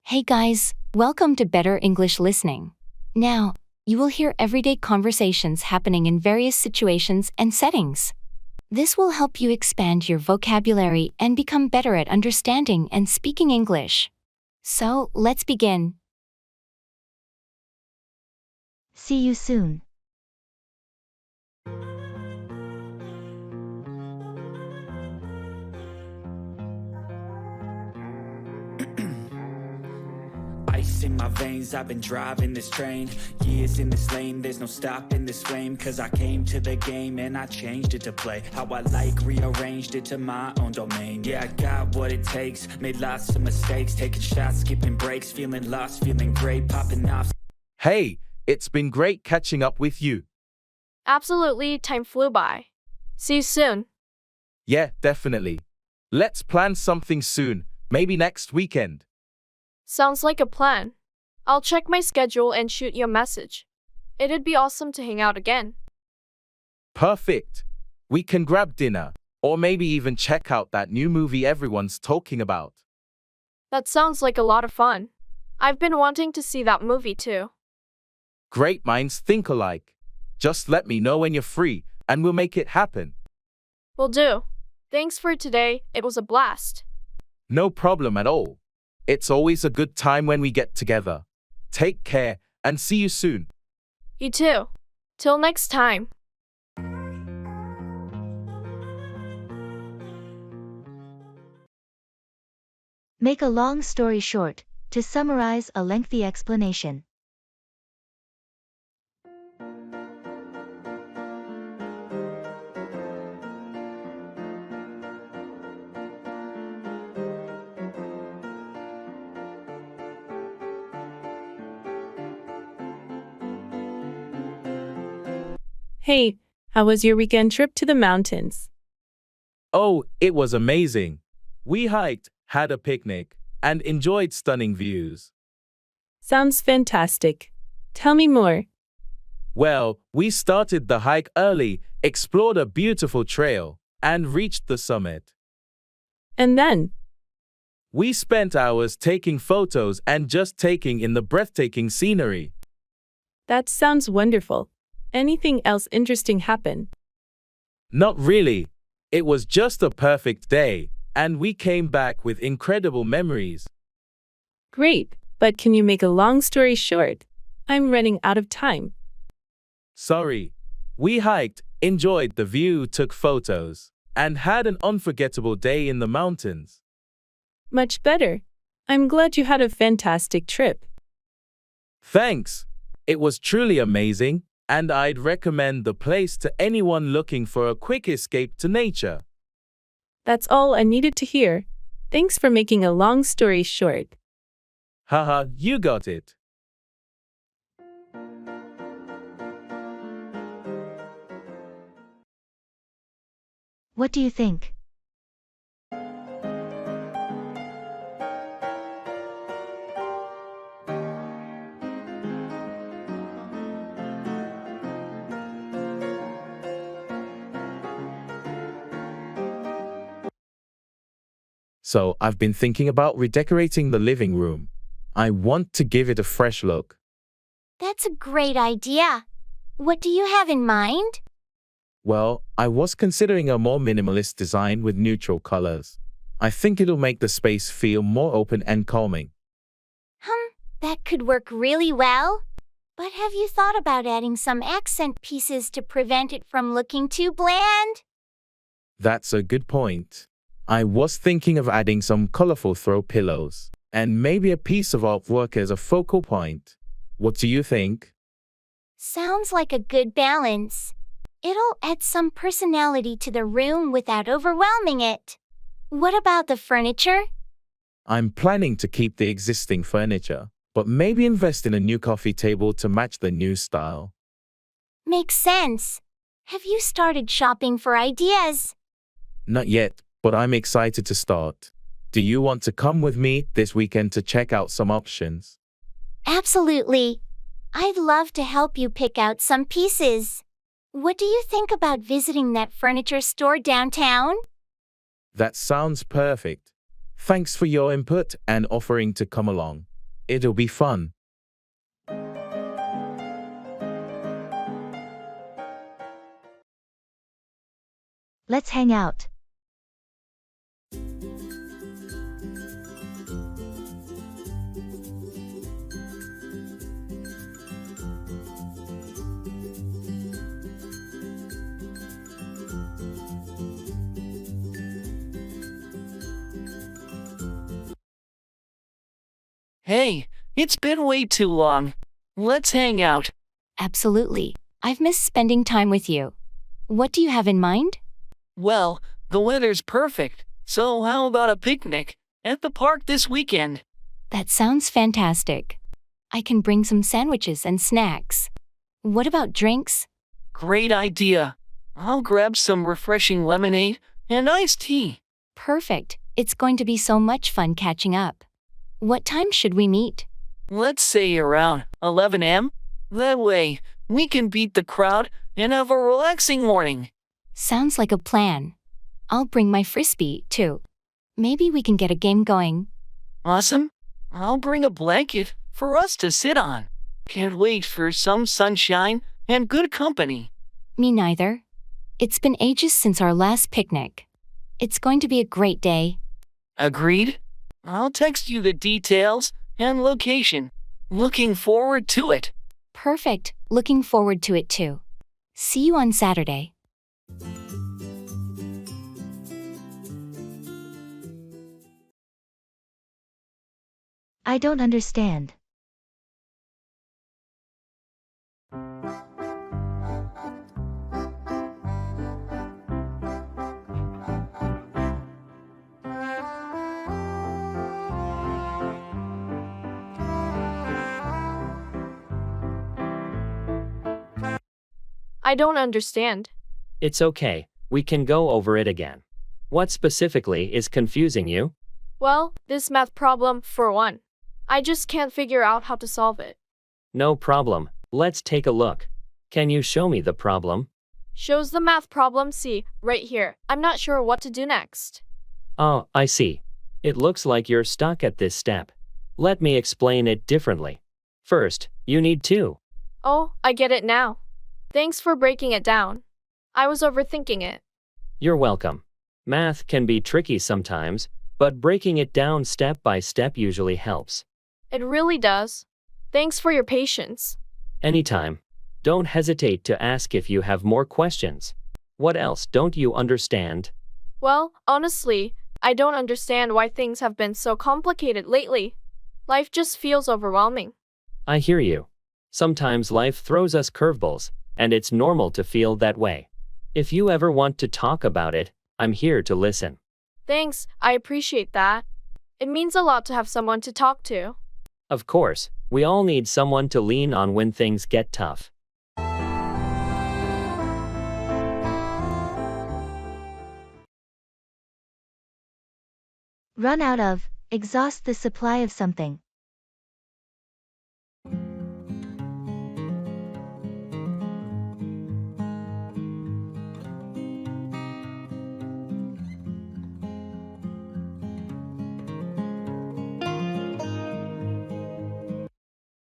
Hey guys, welcome to Better English Listening. Now, you will hear everyday conversations happening in various situations and settings. This will help you expand your vocabulary and become better at understanding and speaking English. So, let's begin. See you soon. Ice in my veins, I've been driving this train. Years in this lane, there's no stopping this flame. Cause I came to the game and I changed it to play how I like, rearranged it to my own domain. Yeah, I got what it takes, made lots of mistakes, taking shots, skipping breaks, feeling lost, feeling great, popping off. Hey, it's been great catching up with you. Absolutely, time flew by. See you soon. Yeah, definitely. Let's plan something soon, maybe next weekend. Sounds like a plan. I'll check my schedule and shoot you a message. It'd be awesome to hang out again. Perfect. We can grab dinner, or maybe even check out that new movie everyone's talking about. That sounds like a lot of fun. I've been wanting to see that movie too. Great minds think alike. Just let me know when you're free, and we'll make it happen. Will do. Thanks for today, it was a blast. No problem at all. It's always a good time when we get together. Take care, and see you soon. You too. Till next time. Make a long story short, to summarize a lengthy explanation. Hey, how was your weekend trip to the mountains? Oh, it was amazing. We hiked, had a picnic, and enjoyed stunning views. Sounds fantastic. Tell me more. Well, we started the hike early, explored a beautiful trail, and reached the summit. And then? We spent hours taking photos and just taking in the breathtaking scenery. That sounds wonderful. Anything else interesting happen? Not really. It was just a perfect day, and we came back with incredible memories. Great, but can you make a long story short? I'm running out of time. Sorry. We hiked, enjoyed the view, took photos, and had an unforgettable day in the mountains. Much better. I'm glad you had a fantastic trip. Thanks. It was truly amazing, and I'd recommend the place to anyone looking for a quick escape to nature. That's all I needed to hear. Thanks for making a long story short. Haha, you got it. What do you think? So, I've been thinking about redecorating the living room. I want to give it a fresh look. That's a great idea. What do you have in mind? Well, I was considering a more minimalist design with neutral colors. I think it'll make the space feel more open and calming. That could work really well. But have you thought about adding some accent pieces to prevent it from looking too bland? That's a good point. I was thinking of adding some colorful throw pillows, and maybe a piece of artwork as a focal point. What do you think? Sounds like a good balance. It'll add some personality to the room without overwhelming it. What about the furniture? I'm planning to keep the existing furniture, but maybe invest in a new coffee table to match the new style. Makes sense. Have you started shopping for ideas? Not yet, but I'm excited to start. Do you want to come with me this weekend to check out some options? Absolutely. I'd love to help you pick out some pieces. What do you think about visiting that furniture store downtown? That sounds perfect. Thanks for your input and offering to come along. It'll be fun. Let's hang out. Hey, it's been way too long. Let's hang out. Absolutely. I've missed spending time with you. What do you have in mind? Well, the weather's perfect, so how about a picnic at the park this weekend? That sounds fantastic. I can bring some sandwiches and snacks. What about drinks? Great idea. I'll grab some refreshing lemonade and iced tea. Perfect. It's going to be so much fun catching up. What time should we meet? Let's say around 11 a.m. That way, we can beat the crowd and have a relaxing morning. Sounds like a plan. I'll bring my frisbee, too. Maybe we can get a game going. Awesome. I'll bring a blanket for us to sit on. Can't wait for some sunshine and good company. Me neither. It's been ages since our last picnic. It's going to be a great day. Agreed? I'll text you the details and location. Looking forward to it. Perfect. Looking forward to it too. See you on Saturday. I don't understand. I don't understand. It's okay, we can go over it again. What specifically is confusing you? Well, this math problem, for one. I just can't figure out how to solve it. No problem, let's take a look. Can you show me the problem? Shows the math problem C, right here. I'm not sure what to do next. Oh, I see. It looks like you're stuck at this step. Let me explain it differently. First, you need to. Oh, I get it now. Thanks for breaking it down. I was overthinking it. You're welcome. Math can be tricky sometimes, but breaking it down step by step usually helps. It really does. Thanks for your patience. Anytime. Don't hesitate to ask if you have more questions. What else don't you understand? Well, honestly, I don't understand why things have been so complicated lately. Life just feels overwhelming. I hear you. Sometimes life throws us curveballs, and it's normal to feel that way. If you ever want to talk about it, I'm here to listen. Thanks, I appreciate that. It means a lot to have someone to talk to. Of course, we all need someone to lean on when things get tough. Run out of, exhaust the supply of something.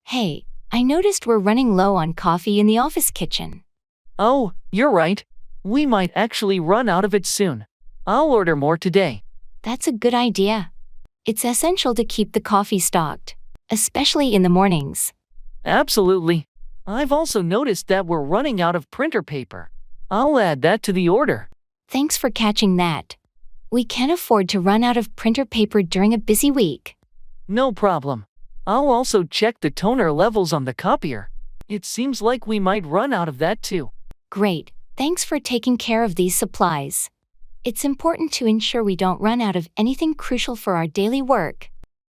Hey, I noticed we're running low on coffee in the office kitchen. Oh, you're right. We might actually run out of it soon. I'll order more today. That's a good idea. It's essential to keep the coffee stocked, especially in the mornings. Absolutely. I've also noticed that we're running out of printer paper. I'll add that to the order. Thanks for catching that. We can't afford to run out of printer paper during a busy week. No problem. I'll also check the toner levels on the copier. It seems like we might run out of that too. Great. Thanks for taking care of these supplies. It's important to ensure we don't run out of anything crucial for our daily work.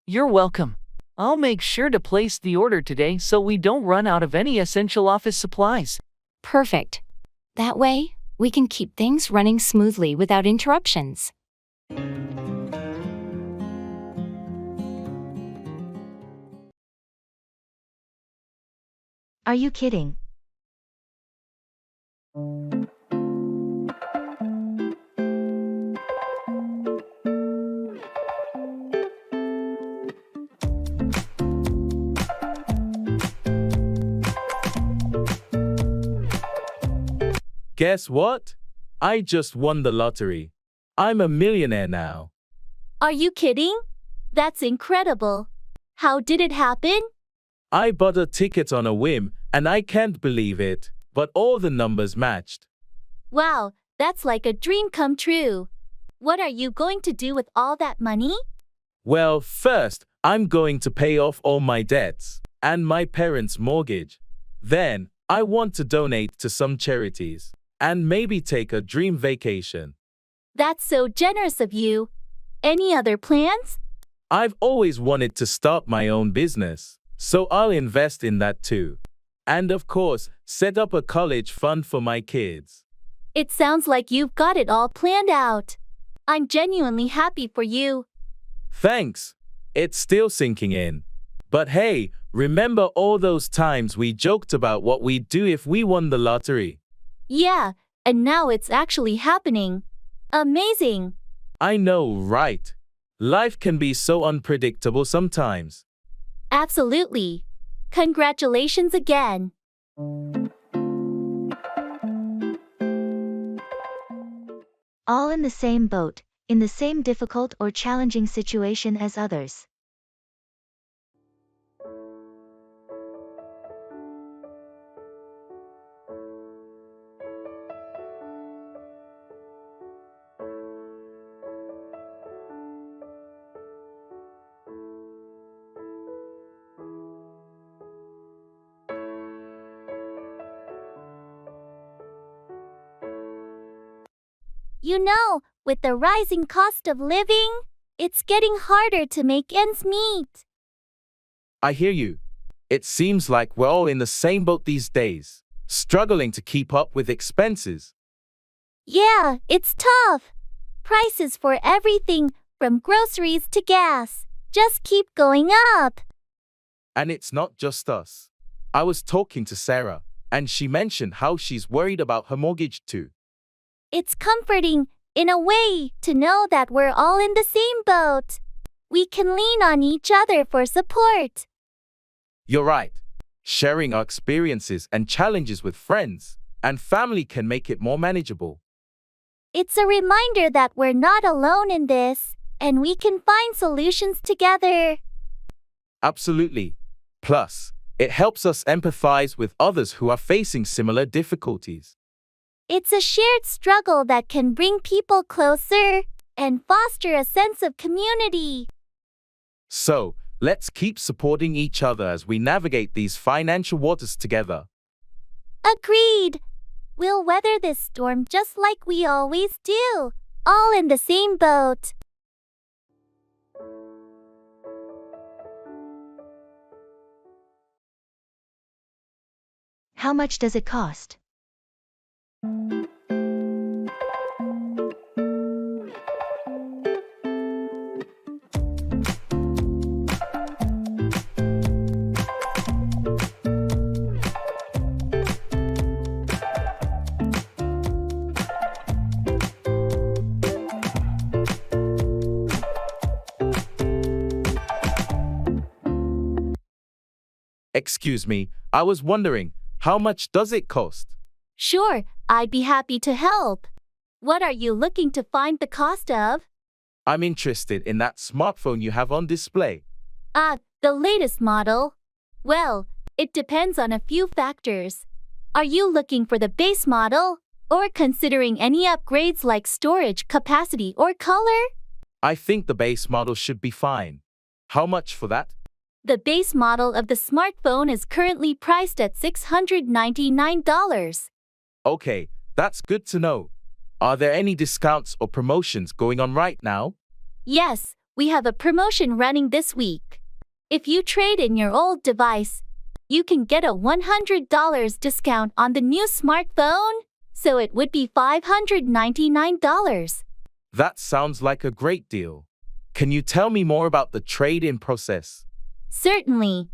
You're welcome. I'll make sure to place the order today so we don't run out of any essential office supplies. Perfect. That way, we can keep things running smoothly without interruptions. Are you kidding? Guess what? I just won the lottery. I'm a millionaire now. Are you kidding? That's incredible. How did it happen? I bought a ticket on a whim, and I can't believe it, but all the numbers matched. Wow, that's like a dream come true. What are you going to do with all that money? Well, first, I'm going to pay off all my debts and my parents' mortgage. Then, I want to donate to some charities and maybe take a dream vacation. That's so generous of you. Any other plans? I've always wanted to start my own business, so I'll invest in that too. And of course, set up a college fund for my kids. It sounds like you've got it all planned out. I'm genuinely happy for you. Thanks. It's still sinking in. But hey, remember all those times we joked about what we'd do if we won the lottery? Yeah, and now it's actually happening. Amazing. I know, right? Life can be so unpredictable sometimes. Absolutely. Congratulations again. All in the same boat, in the same difficult or challenging situation as others. You know, with the rising cost of living, it's getting harder to make ends meet. I hear you. It seems like we're all in the same boat these days, struggling to keep up with expenses. Yeah, it's tough. Prices for everything, from groceries to gas, just keep going up. And it's not just us. I was talking to Sarah, and she mentioned how she's worried about her mortgage too. It's comforting, in a way, to know that we're all in the same boat. We can lean on each other for support. You're right. Sharing our experiences and challenges with friends and family can make it more manageable. It's a reminder that we're not alone in this, and we can find solutions together. Absolutely. Plus, it helps us empathize with others who are facing similar difficulties. It's a shared struggle that can bring people closer and foster a sense of community. So, let's keep supporting each other as we navigate these financial waters together. Agreed. We'll weather this storm just like we always do, all in the same boat. How much does it cost? Excuse me, I was wondering, how much does it cost? Sure, I'd be happy to help. What are you looking to find the cost of? I'm interested in that smartphone you have on display. The latest model? Well, it depends on a few factors. Are you looking for the base model, or considering any upgrades like storage capacity or color? I think the base model should be fine. How much for that? The base model of the smartphone is currently priced at $699. Okay, that's good to know. Are there any discounts or promotions going on right now? Yes, we have a promotion running this week. If you trade in your old device, you can get a $100 discount on the new smartphone, so it would be $599. That sounds like a great deal. Can you tell me more about the trade-in process? Certainly.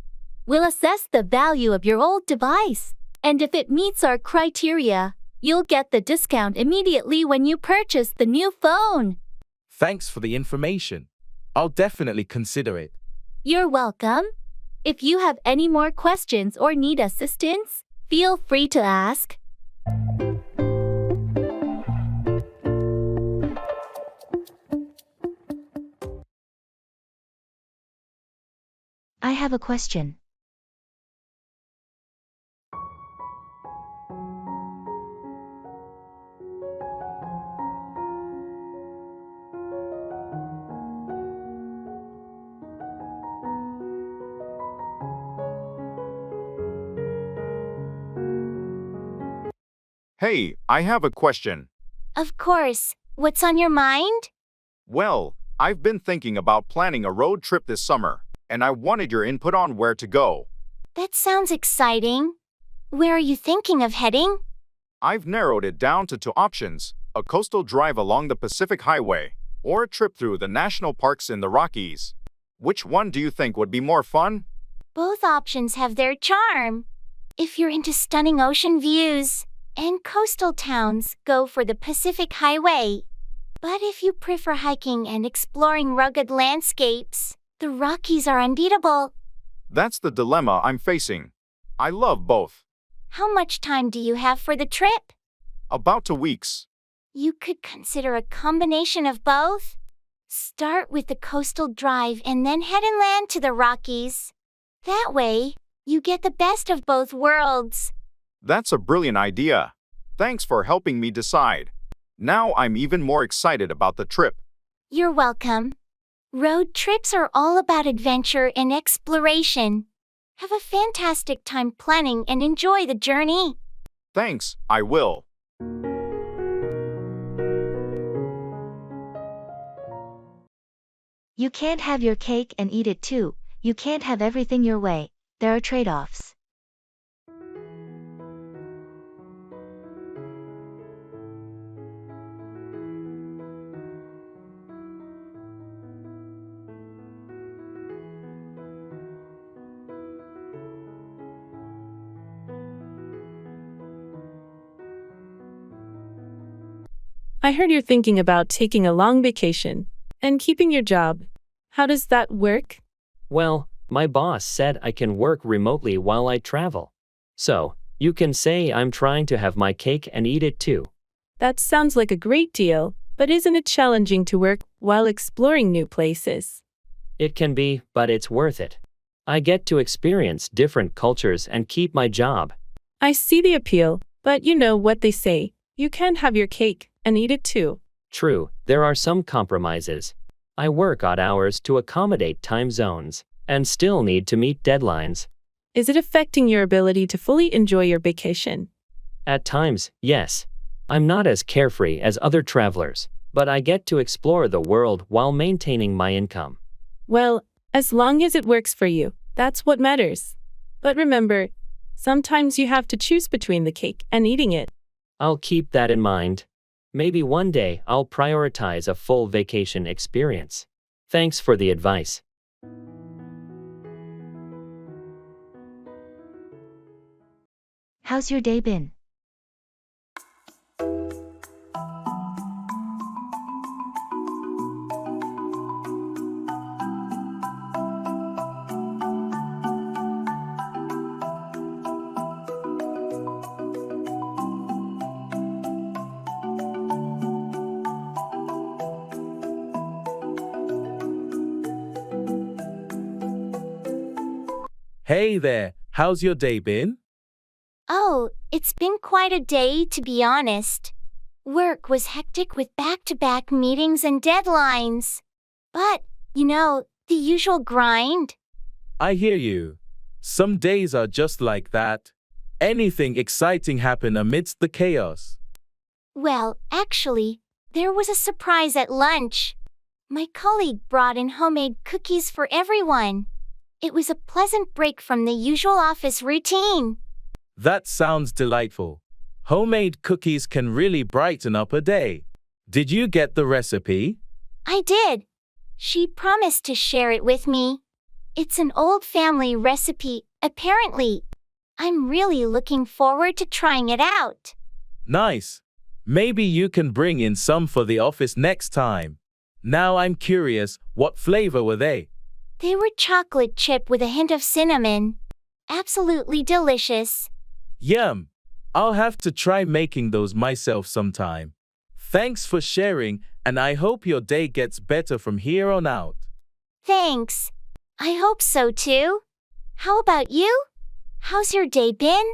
We'll assess the value of your old device, and if it meets our criteria, you'll get the discount immediately when you purchase the new phone. Thanks for the information. I'll definitely consider it. You're welcome. If you have any more questions or need assistance, feel free to ask. I have a question. Hey, I have a question. Of course. What's on your mind? Well, I've been thinking about planning a road trip this summer, and I wanted your input on where to go. That sounds exciting. Where are you thinking of heading? I've narrowed it down to two options: a coastal drive along the Pacific Highway, or a trip through the national parks in the Rockies. Which one do you think would be more fun? Both options have their charm. If you're into stunning ocean views and coastal towns, go for the Pacific Highway. But if you prefer hiking and exploring rugged landscapes, the Rockies are unbeatable. That's the dilemma I'm facing. I love both. How much time do you have for the trip? About 2 weeks. You could consider a combination of both. Start with the coastal drive and then head inland to the Rockies. That way, you get the best of both worlds. That's a brilliant idea. Thanks for helping me decide. Now I'm even more excited about the trip. You're welcome. Road trips are all about adventure and exploration. Have a fantastic time planning and enjoy the journey. Thanks, I will. You can't have your cake and eat it too. You can't have everything your way. There are trade-offs. I heard you're thinking about taking a long vacation and keeping your job. How does that work? Well, my boss said I can work remotely while I travel. So, you can say I'm trying to have my cake and eat it too. That sounds like a great deal, but isn't it challenging to work while exploring new places? It can be, but it's worth it. I get to experience different cultures and keep my job. I see the appeal, but you know what they say. You can't have your cake and eat it too. True, there are some compromises. I work odd hours to accommodate time zones, and still need to meet deadlines. Is it affecting your ability to fully enjoy your vacation? At times, yes. I'm not as carefree as other travelers, but I get to explore the world while maintaining my income. Well, as long as it works for you, that's what matters. But remember, sometimes you have to choose between the cake and eating it. I'll keep that in mind. Maybe one day I'll prioritize a full vacation experience. Thanks for the advice. How's your day been? Hey there, how's your day been? Oh, it's been quite a day, to be honest. Work was hectic with back-to-back meetings and deadlines. But, the usual grind. I hear you. Some days are just like that. Anything exciting happen amidst the chaos? Well, actually, there was a surprise at lunch. My colleague brought in homemade cookies for everyone. It was a pleasant break from the usual office routine. That sounds delightful. Homemade cookies can really brighten up a day. Did you get the recipe? I did. She promised to share it with me. It's an old family recipe, apparently. I'm really looking forward to trying it out. Nice. Maybe you can bring in some for the office next time. Now I'm curious, what flavor were they? They were chocolate chip with a hint of cinnamon. Absolutely delicious. Yum! I'll have to try making those myself sometime. Thanks for sharing, and I hope your day gets better from here on out. Thanks. I hope so too. How about you? How's your day been?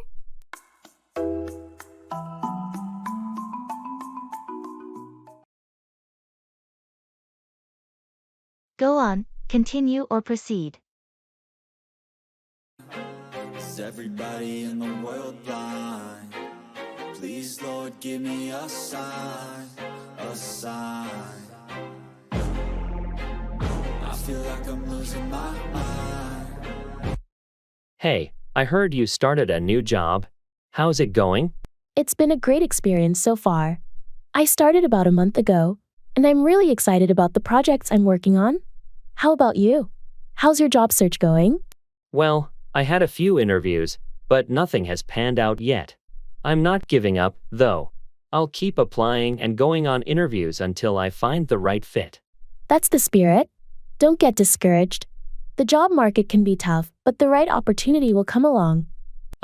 Go on, continue or proceed. Is everybody in the world blind? Please, Lord, give me a sign, a sign. I feel like I'm losing my mind. Hey, I heard you started a new job. How's it going? It's been a great experience so far. I started about a month ago, and I'm really excited about the projects I'm working on. How about you? How's your job search going? Well, I had a few interviews, but nothing has panned out yet. I'm not giving up, though. I'll keep applying and going on interviews until I find the right fit. That's the spirit. Don't get discouraged. The job market can be tough, but the right opportunity will come along.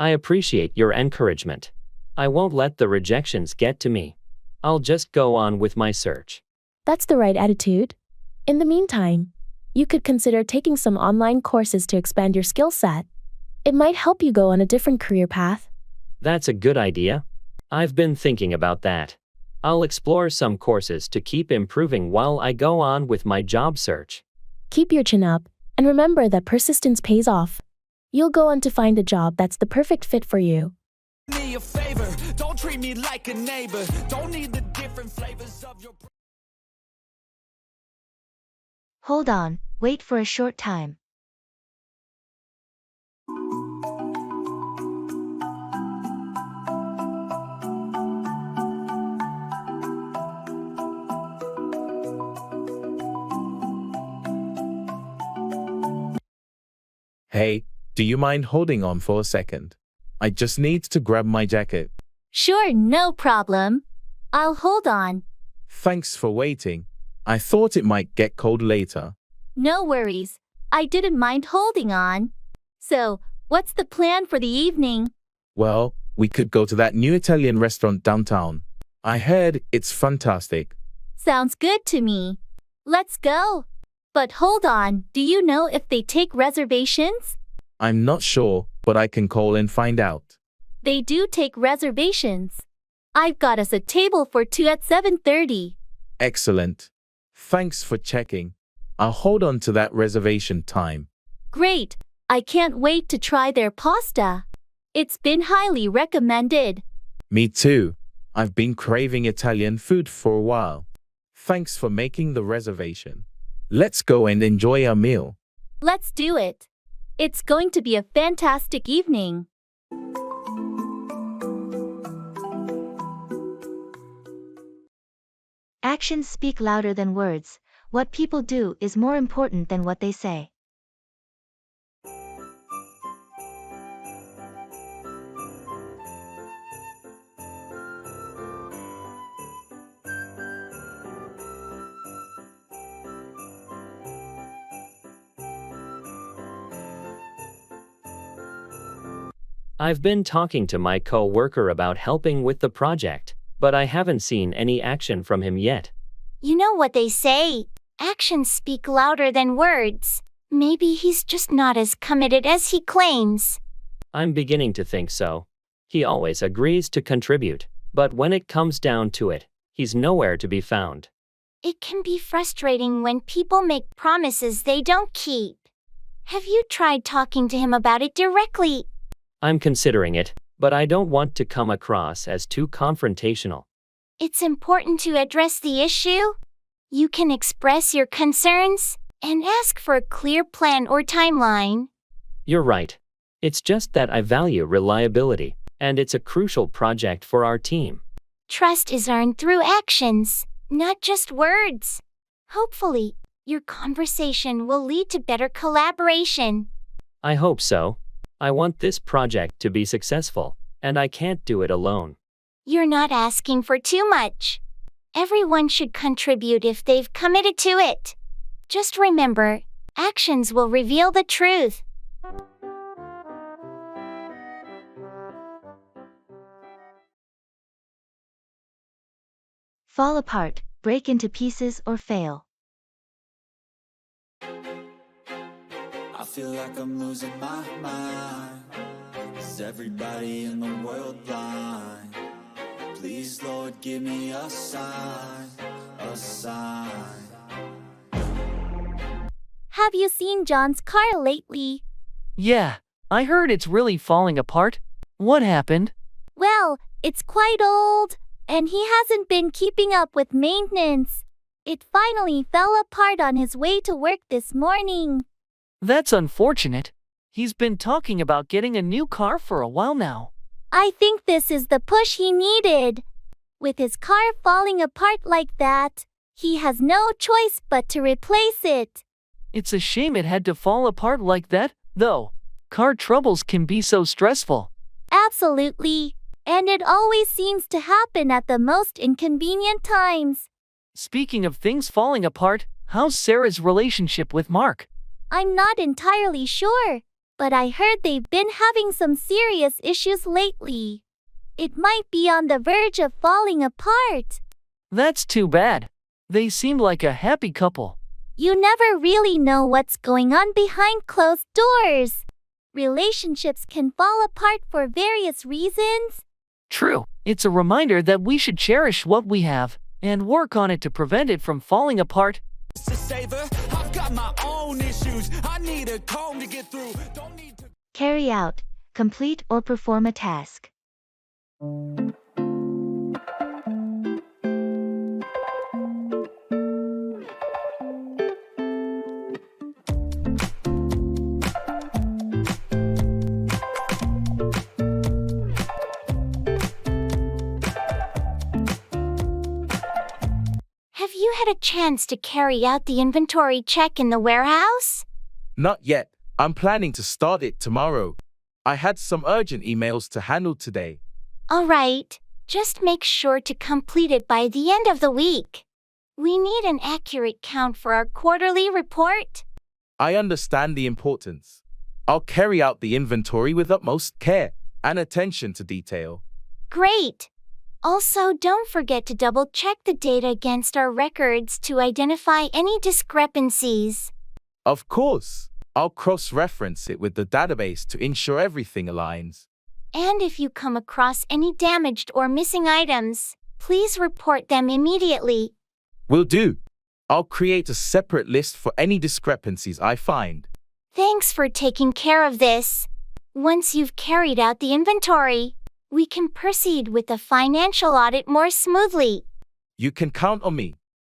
I appreciate your encouragement. I won't let the rejections get to me. I'll just go on with my search. That's the right attitude. In the meantime, you could consider taking some online courses to expand your skill set. It might help you go on a different career path. That's a good idea. I've been thinking about that. I'll explore some courses to keep improving while I go on with my job search. Keep your chin up, and remember that persistence pays off. You'll go on to find a job that's the perfect fit for you. Me a favor, don't treat me like a neighbor. Don't need the different flavors of your. Hold on, wait for a short time. Hey, do you mind holding on for a second? I just need to grab my jacket. Sure, no problem. I'll hold on. Thanks for waiting. I thought it might get cold later. No worries. I didn't mind holding on. So, what's the plan for the evening? Well, we could go to that new Italian restaurant downtown. I heard it's fantastic. Sounds good to me. Let's go. But hold on, do you know if they take reservations? I'm not sure, but I can call and find out. They do take reservations. I've got us a table for 2 at 7:30. Excellent. Thanks for checking. I'll hold on to that reservation time. Great. I can't wait to try their pasta. It's been highly recommended. Me too. I've been craving Italian food for a while. Thanks for making the reservation. Let's go and enjoy our meal. Let's do it. It's going to be a fantastic evening. Actions speak louder than words. What people do is more important than what they say. I've been talking to my co-worker about helping with the project, but I haven't seen any action from him yet. You know what they say, actions speak louder than words. Maybe he's just not as committed as he claims. I'm beginning to think so. He always agrees to contribute, but when it comes down to it, he's nowhere to be found. It can be frustrating when people make promises they don't keep. Have you tried talking to him about it directly? I'm considering it, but I don't want to come across as too confrontational. It's important to address the issue. You can express your concerns and ask for a clear plan or timeline. You're right. It's just that I value reliability, and it's a crucial project for our team. Trust is earned through actions, not just words. Hopefully, your conversation will lead to better collaboration. I hope so. I want this project to be successful, and I can't do it alone. You're not asking for too much. Everyone should contribute if they've committed to it. Just remember, actions will reveal the truth. Fall apart, break into pieces or fail. feel like I'm losing my mind. Is everybody in the world blind? Please, Lord, give me a sign, a sign. Have you seen John's car lately? Yeah, I heard it's really falling apart. What happened? Well, it's quite old, and he hasn't been keeping up with maintenance. It finally fell apart on his way to work this morning. That's unfortunate. He's been talking about getting a new car for a while now. I think this is the push he needed. With his car falling apart like that, he has no choice but to replace it. It's a shame it had to fall apart like that, though. Car troubles can be so stressful. Absolutely. And it always seems to happen at the most inconvenient times. Speaking of things falling apart, how's Sarah's relationship with Mark? I'm not entirely sure, but I heard they've been having some serious issues lately. It might be on the verge of falling apart. That's too bad. They seem like a happy couple. You never really know what's going on behind closed doors. Relationships can fall apart for various reasons. True. It's a reminder that we should cherish what we have and work on it to prevent it from falling apart. I've got my own issues. I need a comb to get through. Don't need to... Carry out, complete or perform a task. Have you had a chance to carry out the inventory check in the warehouse? Not yet. I'm planning to start it tomorrow. I had some urgent emails to handle today. All right, just make sure to complete it by the end of the week. We need an accurate count for our quarterly report. I understand the importance. I'll carry out the inventory with utmost care and attention to detail. Great! Also, don't forget to double-check the data against our records to identify any discrepancies. Of course, I'll cross-reference it with the database to ensure everything aligns. And if you come across any damaged or missing items, please report them immediately. Will do. I'll create a separate list for any discrepancies I find. Thanks for taking care of this. Once you've carried out the inventory, we can proceed with the financial audit more smoothly. You can count on me.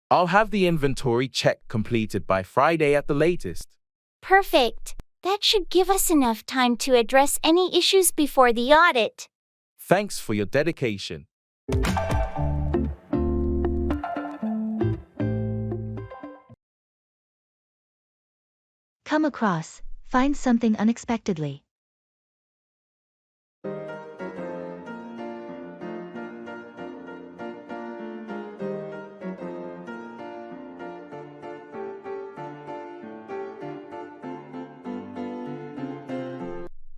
I'll have the inventory check completed by Friday at the latest. Perfect. That should give us enough time to address any issues before the audit. Thanks for your dedication. Come across, find something unexpectedly.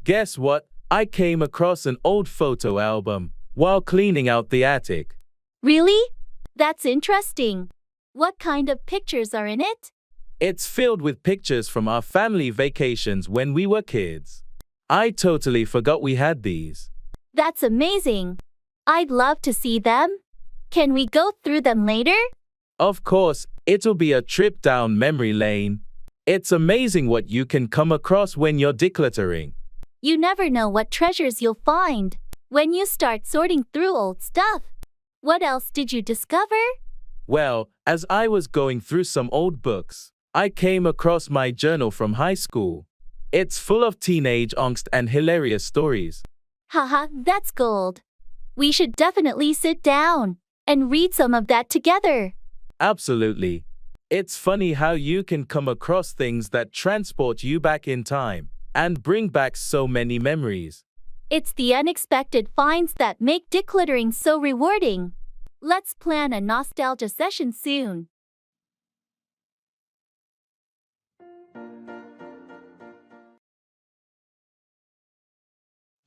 Guess what? I came across an old photo album while cleaning out the attic. Really? That's interesting. What kind of pictures are in it? It's filled with pictures from our family vacations when we were kids. I totally forgot we had these. That's amazing. I'd love to see them. Can we go through them later? Of course, it'll be a trip down memory lane. It's amazing what you can come across when you're decluttering. You never know what treasures you'll find when you start sorting through old stuff. What else did you discover? Well, as I was going through some old books, I came across my journal from high school. It's full of teenage angst and hilarious stories. Haha, that's gold. We should definitely sit down and read some of that together. Absolutely. It's funny how you can come across things that transport you back in time and bring back so many memories. It's the unexpected finds that make decluttering so rewarding. Let's plan a nostalgia session soon.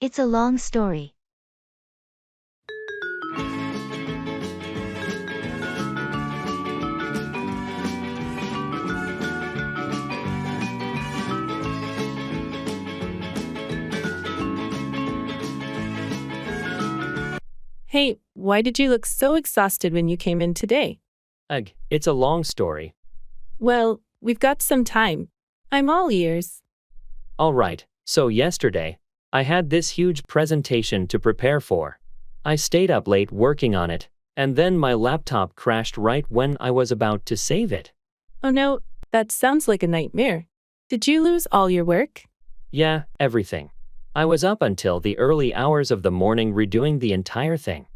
It's a long story. Hey, why did you look so exhausted when you came in today? Ugh, it's a long story. Well, we've got some time. I'm all ears. All right, so yesterday, I had this huge presentation to prepare for. I stayed up late working on it, and then my laptop crashed right when I was about to save it. Oh no, that sounds like a nightmare. Did you lose all your work? Yeah, everything. I was up until the early hours of the morning redoing the entire thing.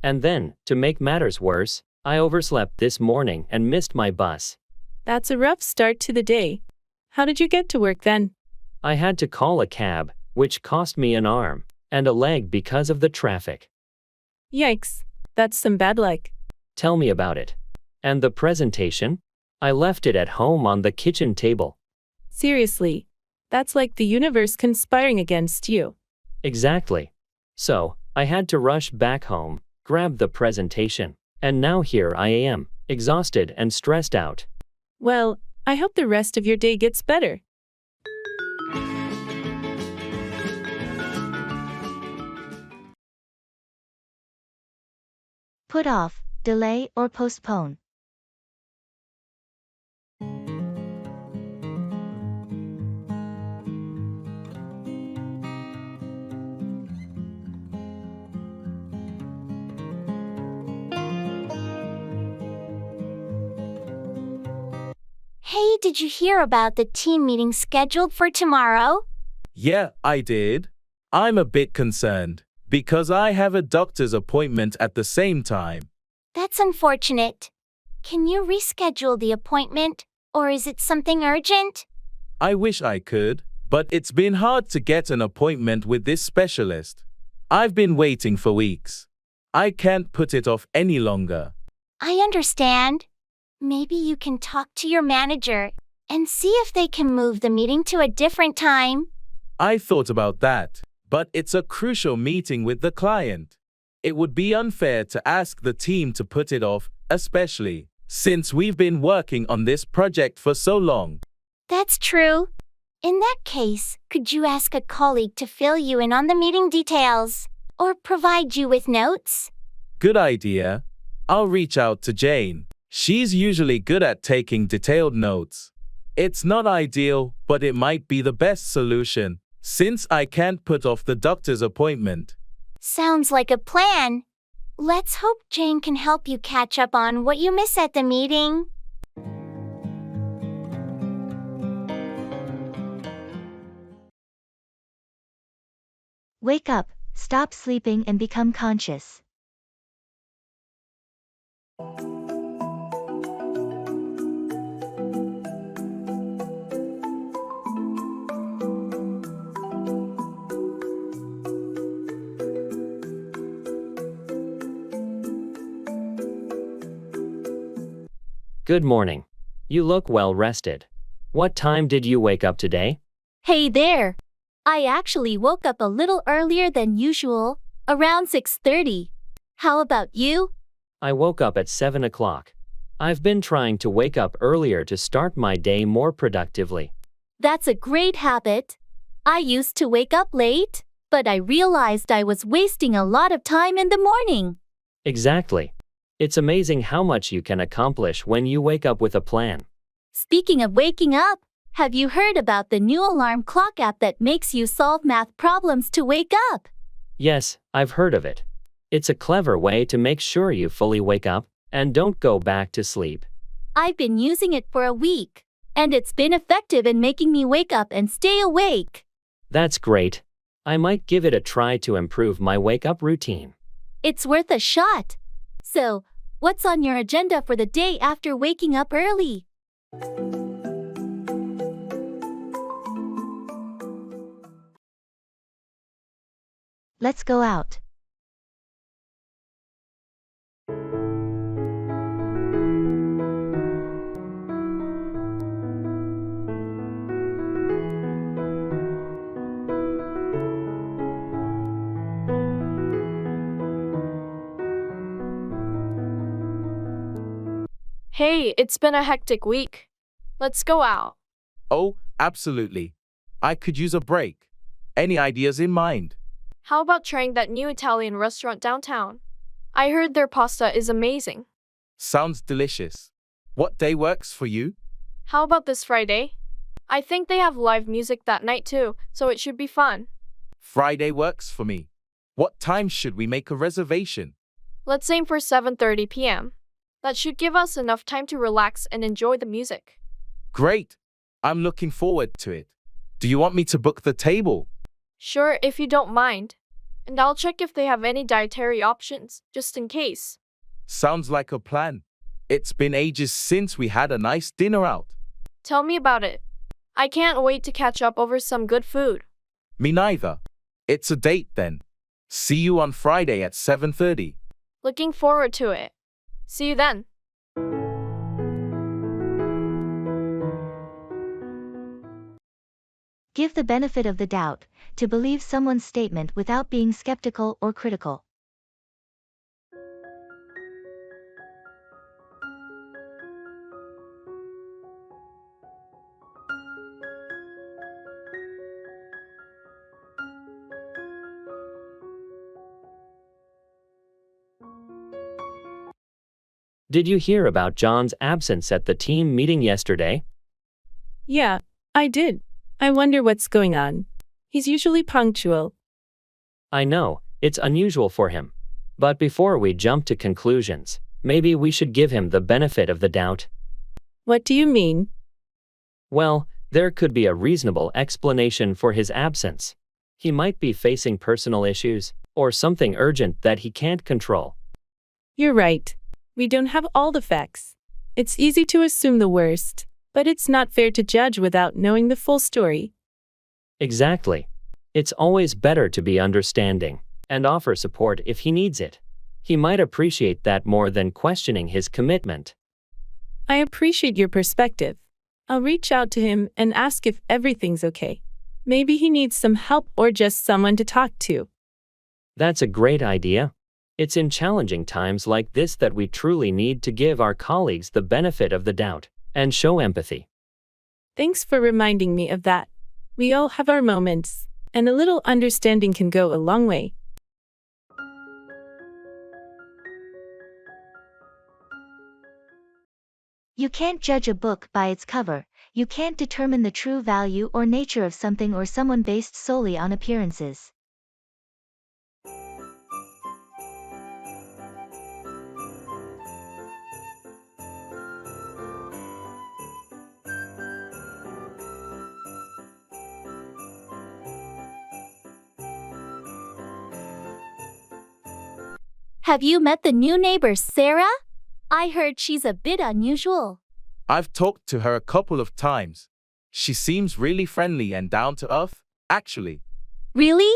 And then, to make matters worse, I overslept this morning and missed my bus. That's a rough start to the day. How did you get to work then? I had to call a cab, which cost me an arm and a leg because of the traffic. Yikes, that's some bad luck. Tell me about it. And the presentation? I left it at home on the kitchen table. Seriously, that's like the universe conspiring against you. Exactly. So, I had to rush back home, grab the presentation, and now here I am, exhausted and stressed out. Well, I hope the rest of your day gets better. Put off, delay, or postpone. Hey, did you hear about the team meeting scheduled for tomorrow? Yeah, I did. I'm a bit concerned because I have a doctor's appointment at the same time. That's unfortunate. Can you reschedule the appointment, or is it something urgent? I wish I could, but it's been hard to get an appointment with this specialist. I've been waiting for weeks. I can't put it off any longer. I understand. Maybe you can talk to your manager and see if they can move the meeting to a different time. I thought about that, but it's a crucial meeting with the client. It would be unfair to ask the team to put it off, especially since we've been working on this project for so long. That's true. In that case, could you ask a colleague to fill you in on the meeting details or provide you with notes? Good idea. I'll reach out to Jane. She's usually good at taking detailed notes. It's not ideal, but it might be the best solution, since I can't put off the doctor's appointment. Sounds like a plan. Let's hope Jane can help you catch up on what you miss at the meeting. Wake up, stop sleeping, and become conscious. Good morning. You look well rested. What time did you wake up today? Hey there! I actually woke up a little earlier than usual, around 6:30. How about you? I woke up at 7 o'clock. I've been trying to wake up earlier to start my day more productively. That's a great habit. I used to wake up late, but I realized I was wasting a lot of time in the morning. Exactly. It's amazing how much you can accomplish when you wake up with a plan. Speaking of waking up, have you heard about the new alarm clock app that makes you solve math problems to wake up? Yes, I've heard of it. It's a clever way to make sure you fully wake up and don't go back to sleep. I've been using it for a week, and it's been effective in making me wake up and stay awake. That's great. I might give it a try to improve my wake-up routine. It's worth a shot. So, what's on your agenda for the day after waking up early? Let's go out. Hey, it's been a hectic week. Let's go out. Oh, absolutely. I could use a break. Any ideas in mind? How about trying that new Italian restaurant downtown? I heard their pasta is amazing. Sounds delicious. What day works for you? How about this Friday? I think they have live music that night too, so it should be fun. Friday works for me. What time should we make a reservation? Let's aim for 7:30 p.m. That should give us enough time to relax and enjoy the music. Great. I'm looking forward to it. Do you want me to book the table? Sure, if you don't mind. And I'll check if they have any dietary options, just in case. Sounds like a plan. It's been ages since we had a nice dinner out. Tell me about it. I can't wait to catch up over some good food. Me neither. It's a date then. See you on Friday at 7:30. Looking forward to it. See you then. Give the benefit of the doubt, to believe someone's statement without being skeptical or critical. Did you hear about John's absence at the team meeting yesterday? Yeah, I did. I wonder what's going on. He's usually punctual. I know, it's unusual for him. But before we jump to conclusions, maybe we should give him the benefit of the doubt. What do you mean? Well, there could be a reasonable explanation for his absence. He might be facing personal issues, or something urgent that he can't control. You're right. We don't have all the facts. It's easy to assume the worst, but it's not fair to judge without knowing the full story. Exactly. It's always better to be understanding and offer support if he needs it. He might appreciate that more than questioning his commitment. I appreciate your perspective. I'll reach out to him and ask if everything's okay. Maybe he needs some help or just someone to talk to. That's a great idea. It's in challenging times like this that we truly need to give our colleagues the benefit of the doubt and show empathy. Thanks for reminding me of that. We all have our moments, and a little understanding can go a long way. You can't judge a book by its cover. You can't determine the true value or nature of something or someone based solely on appearances. Have you met the new neighbor, Sarah? I heard she's a bit unusual. I've talked to her a couple of times. She seems really friendly and down to earth, actually. Really?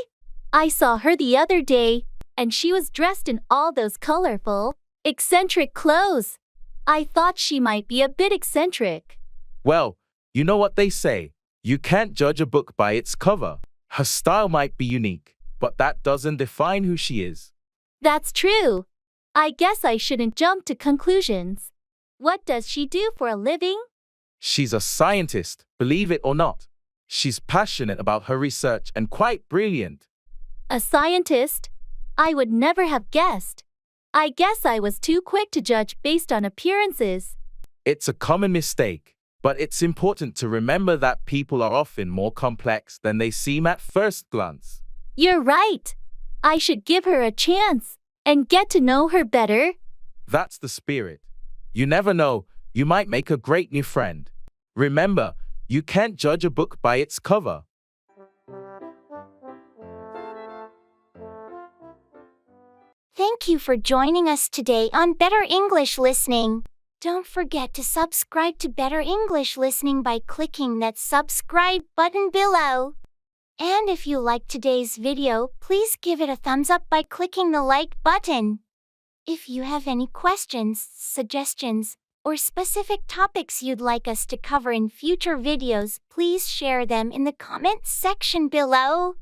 I saw her the other day, and she was dressed in all those colorful, eccentric clothes. I thought she might be a bit eccentric. Well, you know what they say. You can't judge a book by its cover. Her style might be unique, but that doesn't define who she is. That's true. I guess I shouldn't jump to conclusions. What does she do for a living? She's a scientist, believe it or not. She's passionate about her research and quite brilliant. A scientist? I would never have guessed. I guess I was too quick to judge based on appearances. It's a common mistake, but it's important to remember that people are often more complex than they seem at first glance. You're right. I should give her a chance and get to know her better. That's the spirit. You never know, you might make a great new friend. Remember, you can't judge a book by its cover. Thank you for joining us today on Better English Listening. Don't forget to subscribe to Better English Listening by clicking that subscribe button below. And if you liked today's video, please give it a thumbs up by clicking the like button. If you have any questions, suggestions, or specific topics you'd like us to cover in future videos, please share them in the comments section below.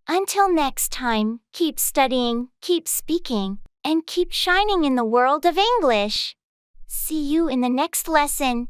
Until next time, keep studying, keep speaking, and keep shining in the world of English. See you in the next lesson.